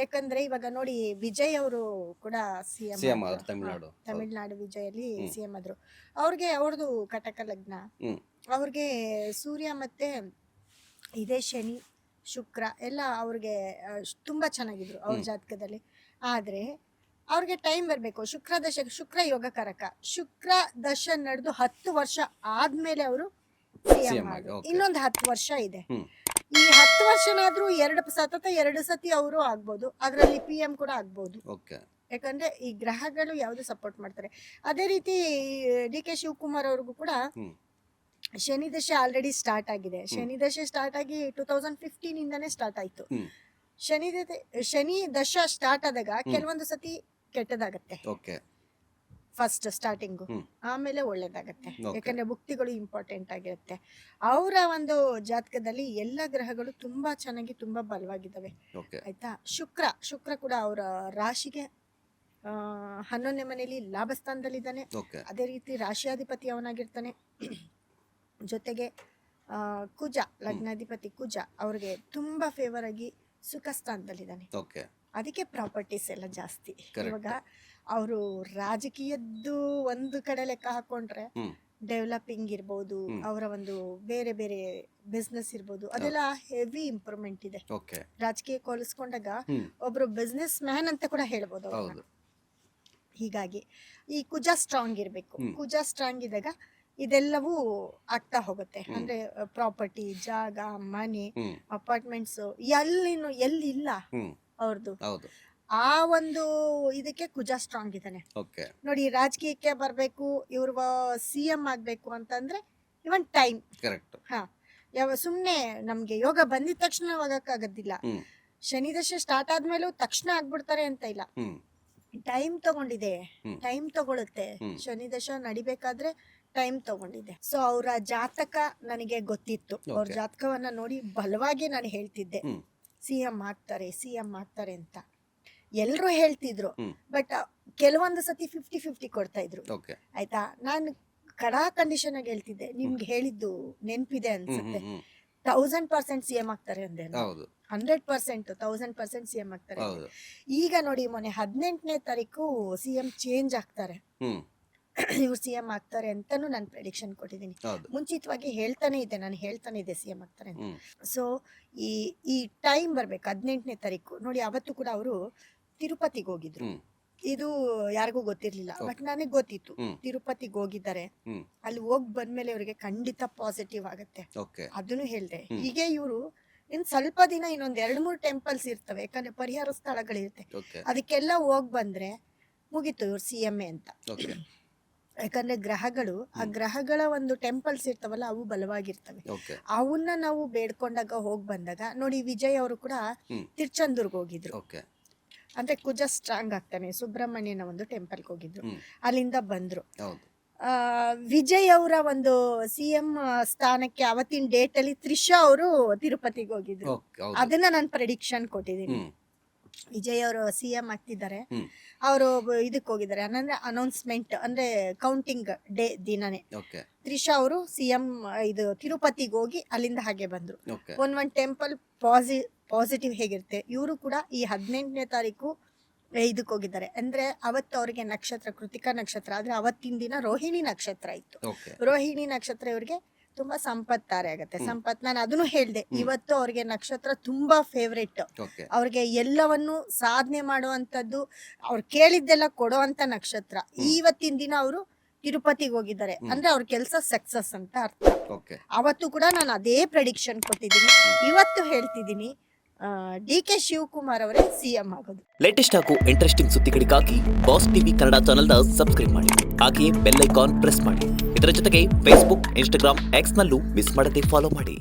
ಯಾಕಂದ್ರೆ ಇವಾಗ ನೋಡಿ ವಿಜಯ್ ಅವರು ಕೂಡ ಸಿಎಂ ಸಿಎಂ ಆದ್ರು ತಮಿಳ್ನಾಡು. ತಮಿಳ್ನಾಡು ವಿಜಯಲ್ಲಿ ಸಿಎಂ ಆದ್ರು. ಅವ್ರದ್ದು ಕಟಕ ಲಗ್ನ, ಹ್ಮ್ ಅವ್ರಿಗೆ ಸೂರ್ಯ ಮತ್ತೆ ಇದೇ ಶನಿ ಶುಕ್ರ ಎಲ್ಲ ಅವ್ರಿಗೆ ತುಂಬಾ ಚೆನ್ನಾಗಿದ್ರು ಅವ್ರ ಜಾತಕದಲ್ಲಿ. ಆದ್ರೆ ಅವ್ರಿಗೆ ಟೈಮ್ ಬರಬೇಕು. ಶುಕ್ರ ಯೋಗಕಾರಕ. ಶುಕ್ರ ದಶ ನಡೆದು 10 ವರ್ಷ ಆದ್ಮೇಲೆ ಅವರು ಸಿಎಂ ಆದ್ರು. ಇನ್ನೊಂದು 10 ವರ್ಷ ಇದೆ. ಈ 10 ವರ್ಷನಾದ್ರೂ ಸತತ 2 ಸತಿ ಅವರು ಆಗ್ಬೋದು. ಅದರಲ್ಲಿ PM ಕೂಡ ಆಗ್ಬೋದು. ಯಾಕಂದ್ರೆ ಈ ಗ್ರಹಗಳು ಯಾವ್ದು ಸಪೋರ್ಟ್ ಮಾಡ್ತಾರೆ. ಅದೇ ರೀತಿ DK ಶಿವಕುಮಾರ್ ಅವ್ರಿಗೂ ಕೂಡ ಶನಿ ದಶೆ ಆಲ್ರೆಡಿ ಸ್ಟಾರ್ಟ್ ಆಗಿದೆ. ಶನಿ ದಶೆ ಸ್ಟಾರ್ಟ್ ಆಗಿ 2015 ಇಂದಾನೆ ಸ್ಟಾರ್ಟ್ ಆಯ್ತು. ಶನಿ ದಶ ಸ್ಟಾರ್ಟ್ ಆದಾಗ ಕೆಲವೊಂದು ಸತಿ ಕೆಟ್ಟದಾಗತ್ತೆ ಫಸ್ಟ್ ಸ್ಟಾರ್ಟಿಂಗು, ಆಮೇಲೆ ಒಳ್ಳೇದಾಗತ್ತೆ. ಯಾಕಂದ್ರೆ ಭುಕ್ತಿಗಳು ಇಂಪಾರ್ಟೆಂಟ್ ಆಗಿರುತ್ತೆ. ಅವರ ಒಂದು ಜಾತಕದಲ್ಲಿ ಎಲ್ಲ ಗ್ರಹಗಳು ತುಂಬಾ ಚೆನ್ನಾಗಿ ತುಂಬಾ ಬಲವಾಗಿದ್ದಾವೆ. ಆಯ್ತಾ. ಶುಕ್ರ ಕೂಡ ಅವರ ರಾಶಿಗೆ 11ನೇ ಮನೆಯಲ್ಲಿ ಲಾಭ ಸ್ಥಾನದಲ್ಲಿದ್ದಾನೆ. ಅದೇ ರೀತಿ ರಾಶಿಯಾಧಿಪತಿ ಅವನಾಗಿರ್ತಾನೆ. ಜೊತೆಗೆ ಕುಜ ಲಗ್ನಾಧಿಪತಿ ಕುಜ ಅವ್ರಿಗೆ ತುಂಬಾ ಫೇವರ್ ಆಗಿ ಸುಖ ಸ್ಥಾನದಲ್ಲಿದ್ದಾನೆ. ಅದಕ್ಕೆ ಪ್ರಾಪರ್ಟೀಸ್ ಎಲ್ಲ ಜಾಸ್ತಿ. ಇವಾಗ ಅವರು ರಾಜಕೀಯದ್ದು ಒಂದು ಕಡೆ ಲೆಕ್ಕ ಹಾಕೊಂಡ್ರೆ ಡೆವಲಪಿಂಗ್ ಇರ್ಬೋದು, ಅವರ ಒಂದು ಬೇರೆ ಬೇರೆ ಬಿಸ್ನೆಸ್ ಇರ್ಬೋದು, ಅದೆಲ್ಲ ಹೆವಿ ಇಂಪ್ರೂವ್ಮೆಂಟ್ ಇದೆ. ರಾಜಕೀಯ ಹೋಲಿಸ್ಕೊಂಡಾಗ ಒಬ್ರು ಬಿಸ್ನೆಸ್ ಮ್ಯಾನ್ ಅಂತ ಕೂಡ ಹೇಳ್ಬೋದು ಅವ್ರನ್ನ. ಹೀಗಾಗಿ ಈ ಕುಜ ಸ್ಟ್ರಾಂಗ್ ಇರ್ಬೇಕು. ಕುಜ ಸ್ಟ್ರಾಂಗ್ ಇದ್ದಾಗ ಇದೆಲ್ಲವೂ ಆಗ್ತಾ ಹೋಗುತ್ತೆ. ಅಂದ್ರೆ ಪ್ರಾಪರ್ಟಿ, ಜಾಗ, ಮನೆ, ಅಪಾರ್ಟ್ಮೆಂಟ್ಸ್ ಎಲ್ಲಿಲ್ಲ ಅವ್ರದ್ದು. ಆ ಒಂದು ಇದಕ್ಕೆ ಕುಜ ಸ್ಟ್ರಾಂಗ್ ಇದ್ದಾನೆ ನೋಡಿ. ರಾಜಕೀಯಕ್ಕೆ ಬರ್ಬೇಕು, ಇವ್ರ CM ಆಗ್ಬೇಕು ಅಂತಂದ್ರೆ ಇವನ್ ಟೈಮ್ ಸುಮ್ನೆ ನಮ್ಗೆ ಯೋಗ ಬಂದಿದ ತಕ್ಷಣ ಹೋಗಕ್ಕಾಗದಿಲ್ಲ. ಶನಿ ದಶೆ ಸ್ಟಾರ್ಟ್ ಆದ್ಮೇಲೂ ತಕ್ಷಣ ಆಗ್ಬಿಡ್ತಾರೆ ಅಂತ ಇಲ್ಲ. ಟೈಮ್ ತಗೊಂಡಿದೆ, ಟೈಮ್ ತಗೊಳುತ್ತೆ. ಶನಿ ದಶ ನಡಿಬೇಕಾದ್ರೆ ಟೈಮ್ ತಗೊಂಡಿದೆ. ಸೊ ಅವರ ಜಾತಕ ನನಗೆ ಗೊತ್ತಿತ್ತು. ಅವ್ರ ಜಾತಕವನ್ನ ನೋಡಿ ಬಲವಾಗಿ ನಾನು ಹೇಳ್ತಿದ್ದೆ CM ಆಗ್ತಾರೆ ಅಂತ. ಎಲ್ರು ಹೇಳ್ತಿದ್ರು. ಬಟ್ ಕೆಲವೊಂದು ಸತಿ 50-50 ಕೊಡ್ತಾ ಇದ್ರು. ಆಯ್ತಾ. ನಾನು ಕಡಾ ಕಂಡೀಷನ್ ಆಗಿ ಹೇಳ್ತಿದ್ದೆ. ನಿಮ್ಗೆ ಹೇಳಿದ್ದು ನೆನ್ಪಿದೆ ಅನ್ಸುತ್ತೆ. 1000% CM ಆಗ್ತಾರೆ ಅಂದೆ. 100% 1000% CM ಆಗ್ತಾರೆ. ಈಗ ನೋಡಿ ಮೊನ್ನೆ 18ನೇ ತಾರೀಕು CM ಚೇಂಜ್ ಆಗ್ತಾರೆ. ಇವ್ರು CM ಆಗ್ತಾರೆ ಅಂತಾನು ನಾನು ಪ್ರೆಡಿಕ್ಷನ್ ಕೊಟ್ಟಿದ್ದೀನಿ. ಮುಂಚಿತವಾಗಿ ಹೇಳ್ತಾನೆ ಇದೆ CM ಆಗ್ತಾರೆ ಅಂತ. ಸೊ ಈ ಟೈಮ್ ಬರ್ಬೇಕು 18ನೇ ತಾರೀಕು ನೋಡಿ. ಅವತ್ತು ಕೂಡ ಅವರು ತಿರುಪತಿಗೆ ಹೋಗಿದ್ರು. ಇದು ಯಾರಿಗೂ ಗೊತ್ತಿರ್ಲಿಲ್ಲ, ಬಟ್ ನನಗೆ ಗೊತ್ತಿತ್ತು. ತಿರುಪತಿಗೆ ಹೋಗಿದ್ದಾರೆ. ಅಲ್ಲಿ ಹೋಗ್ ಬಂದ್ಮೇಲೆ ಅವ್ರಿಗೆ ಖಂಡಿತ ಪಾಸಿಟಿವ್ ಆಗತ್ತೆ. ಅದನ್ನು ಹೇಳ್ದೆ. ಹೀಗೆ ಇವರು ಇನ್ ಸ್ವಲ್ಪ ದಿನ ಇನ್ನೊಂದ್ 2-3 ಟೆಂಪಲ್ಸ್ ಇರ್ತವೆ. ಯಾಕಂದ್ರೆ ಪರಿಹಾರ ಸ್ಥಳಗಳಿರುತ್ತೆ. ಅದಕ್ಕೆಲ್ಲ ಹೋಗ್ ಬಂದ್ರೆ ಮುಗೀತು ಇವ್ರು CM ಅಂತ. ಯಾಕಂದ್ರೆ ಆ ಗ್ರಹಗಳ ಒಂದು ಟೆಂಪಲ್ಸ್ ಇರ್ತಾವಲ್ಲ, ಅವು ಬಲವಾಗಿರ್ತವೆ. ಅವನ್ನ ನಾವು ಬೇಡ್ಕೊಂಡಾಗ ಹೋಗ್ ಬಂದಾಗ ನೋಡಿ, ವಿಜಯ್ ಅವರು ಕೂಡ ತಿರುಚೆಂದೂರ್ಗೆ ಹೋಗಿದ್ರು. ಅಂದ್ರೆ ಕುಜ ಸ್ಟ್ರಾಂಗ್ ಆಗ್ತಾನೆ. ಸುಬ್ರಹ್ಮಣ್ಯನ ಒಂದು ಟೆಂಪಲ್ಗೆ ಹೋಗಿದ್ರು. ಅಲ್ಲಿಂದ ಬಂದ್ರು. ವಿಜಯ್ ಅವರ ಒಂದು CM ಸ್ಥಾನಕ್ಕೆ ಅವತ್ತಿನ ಡೇಟ್ ಅಲ್ಲಿ ತ್ರಿಷಾ ಅವರು ತಿರುಪತಿಗೆ ಹೋಗಿದ್ರು. ಅದನ್ನ ನಾನು ಪ್ರೆಡಿಕ್ಷನ್ ಕೊಟ್ಟಿದ್ದೀನಿ. ವಿಜಯ್ ಅವರು CM ಆಗ್ತಿದ್ದಾರೆ. ಅವರು ಇದಕ್ಕೆ ಹೋಗಿದ್ದಾರೆ ಅಂದ್ರೆ ಅನೌನ್ಸ್ಮೆಂಟ್ ಅಂದ್ರೆ ಕೌಂಟಿಂಗ್ ಡೇ ದಿನನೇ. ತ್ರಿಷಾ ಅವರು CM ಇದು ತಿರುಪತಿಗೆ ಹೋಗಿ ಅಲ್ಲಿಂದ ಹಾಗೆ ಬಂದ್ರು. ಒಂದ್ ಟೆಂಪಲ್ ಪಾಸಿಟಿವ್ ಹೇಗಿರುತ್ತೆ, ಇವರು ಕೂಡ ಈ 18ನೇ ತಾರೀಕು ಇದಕ್ಕೆ ಹೋಗಿದ್ದಾರೆ. ಅಂದ್ರೆ ಅವತ್ತು ಅವ್ರಿಗೆ ನಕ್ಷತ್ರ ಕೃತಿಕಾ ನಕ್ಷತ್ರ. ಆದ್ರೆ ಅವತ್ತಿನ ದಿನ ರೋಹಿಣಿ ನಕ್ಷತ್ರ ಇತ್ತು. ರೋಹಿಣಿ ನಕ್ಷತ್ರ ಇವ್ರಿಗೆ ತುಂಬಾ ಸಂಪತ್ತಾರೆ ಆಗತ್ತೆ. ನಾನು ಅದನ್ನು ಹೇಳ್ದೆ. ಇವತ್ತು ಅವ್ರಿಗೆ ನಕ್ಷತ್ರ ತುಂಬಾ ಫೇವ್ರೇಟ್. ಅವ್ರಿಗೆ ಎಲ್ಲವನ್ನು ಸಾಧನೆ ಮಾಡುವಂತದ್ದು, ಅವ್ರು ಕೇಳಿದ್ದೆಲ್ಲ ಕೊಡೋ ಅಂತ ನಕ್ಷತ್ರ. ಇವತ್ತಿನ ದಿನ ಅವರು ತಿರುಪತಿಗೆ ಹೋಗಿದ್ದಾರೆ ಅಂದ್ರೆ ಅವ್ರ ಕೆಲಸ ಸಕ್ಸಸ್ ಅಂತ ಅರ್ಥ. ಅವತ್ತು ಕೂಡ ನಾನು ಅದೇ ಪ್ರೆಡಿಕ್ಷನ್ ಕೊಟ್ಟಿದ್ದೀನಿ. ಇವತ್ತು ಹೇಳ್ತಿದ್ದೀನಿ, DK ಶಿವಕುಮಾರ್ ಅವರೇ CM ಆಗೋದು. ಲೇಟೆಸ್ಟ್ ಹಾಗೂ ಇಂಟ್ರೆಸ್ಟಿಂಗ್ ಸುದ್ದಿಗಳಿಗಾಗಿ ಬಾಸ್ ಟಿವಿ ಕನ್ನಡ ಚಾನೆಲ್ನ ಸಬ್ಸ್ಕ್ರೈಬ್ ಮಾಡಿ. ಹಾಗೆಯೇ ಬೆಲ್ ಐಕಾನ್ ಪ್ರೆಸ್ ಮಾಡಿ. ಇದರ ಜೊತೆಗೆ ಫೇಸ್ಬುಕ್, ಇನ್ಸ್ಟಾಗ್ರಾಮ್, X ನಲ್ಲೂ ಮಿಸ್ ಮಾಡದೆ ಫಾಲೋ ಮಾಡಿ.